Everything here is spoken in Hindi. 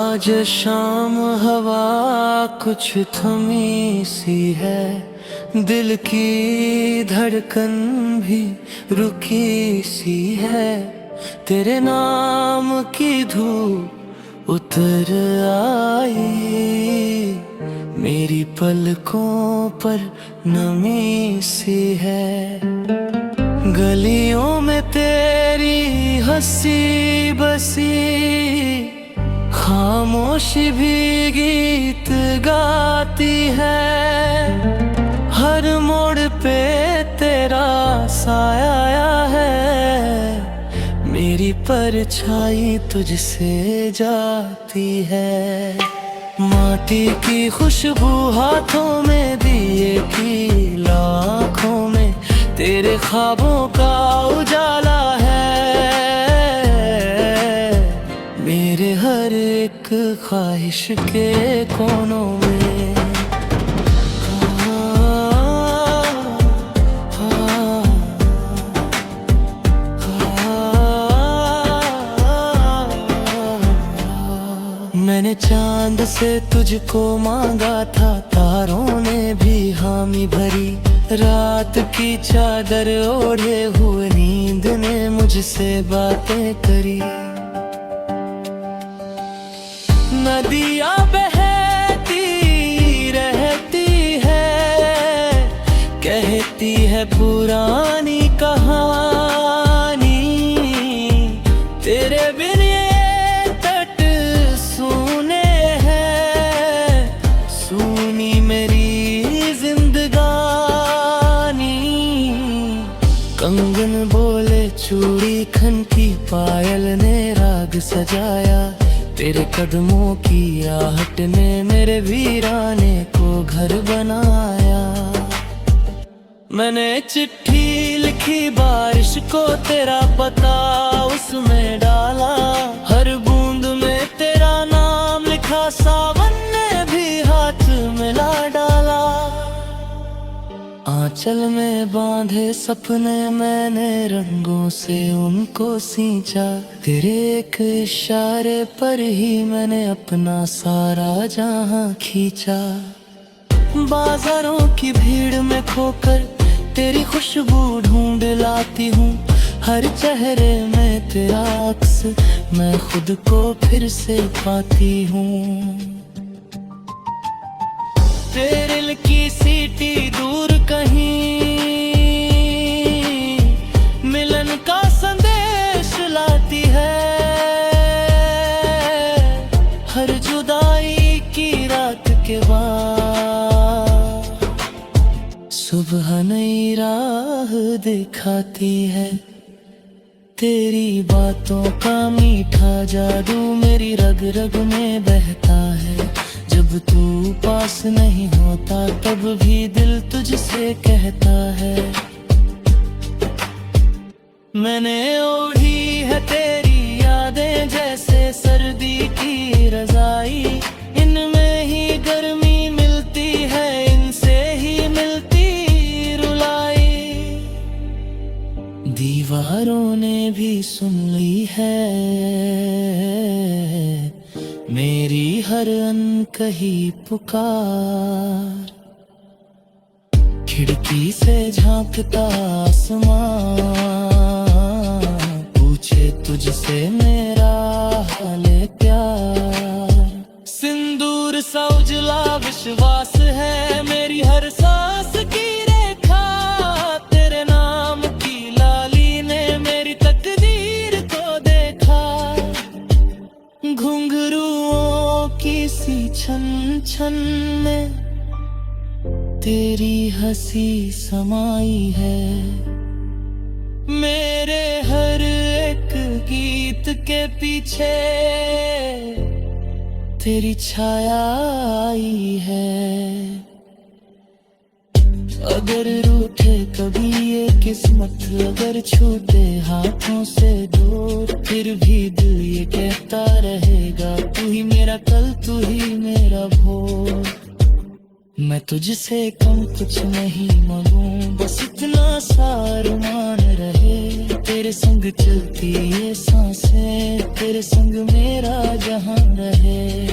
आज शाम हवा कुछ थमी सी है, दिल की धड़कन भी रुकी सी है। तेरे नाम की धूप उतर आई, मेरी पलकों पर नमी सी है। गलियों में तेरी हंसी बसी, खामोशी भी गीत गाती है। हर मोड़ पे तेरा साया है, मेरी परछाई तुझसे जाती है। माटी की खुशबू हाथों में, दिए की लाखों में, तेरे ख्वाबों का उजाला है। मेरे हर एक ख्वाहिश के कोनों में। मैंने चांद से तुझको मांगा था, तारों ने भी हामी भरी। रात की चादर ओढ़े हुए नींद ने मुझसे बातें करी। नदियाँ बहती रहती है, कहती है पुरानी कहानी। तेरे बिन ये तट सूने हैं, सूनी मेरी जिंदगानी। कंगन बोले चूड़ी खन की, पायल ने राग सजाया। तेरे कदमों की आहट ने मेरे वीराने को घर बनाया। मैंने चिट्ठी लिखी बारिश को, तेरा पता उसमें डाला। हर बूंद में तेरा नाम लिखा, सावन ने भी हाथ मिला डाला। आंचल में बांधे सपने मैंने रंगों से उनको सींचा। तेरे एक इशारे पर ही मैंने अपना सारा जहां खींचा। बाजारों की भीड़ में खोकर तेरी खुशबू ढूंढ लाती हूँ। हर चेहरे में तेरा अक्स, मैं खुद को फिर से पाती हूँ। तेरे की सीटी दूर कहीं, मिलन का संदेश लाती है। हर जुदाई की रात के बाद सुबह नई राह दिखाती है। तेरी बातों का मीठा जादू मेरी रग रग में बहता है। जब तू पास नहीं होता तब भी दिल तुझसे कहता है। मैंने ओढ़ी है तेरी यादें जैसे सर्दी की रजाई। इनमें ही गर्मी मिलती है, इनसे ही मिलती रुलाई। दीवारों ने भी सुन ली है मेरी हर अनकही पुकार। खिड़की से झांकता आसमां पूछे तुझसे मेरा हाल प्यार। सिंदूर सा उजला विश्वास है मेरी हर सांस की रेखा। तेरे नाम की लाली ने मेरी तकदीर को देखा। घुंघरुओं की सी छन छन में तेरी हंसी समाई है। मेरे हर एक गीत के पीछे तेरी छाया आई है। अगर रूठे कभी ये किस्मत, अगर छूटे हाथों से दूर, फिर भी दिल ये कहता रहेगा तू ही मेरा कल, तू ही मेरा भोर। मैं तुझसे कम कुछ नहीं मांगू, बस इतना सा अरमान रहे। तेरे तेरे संग चलती ये सांसें, तेरे संग मेरा जहां रहे।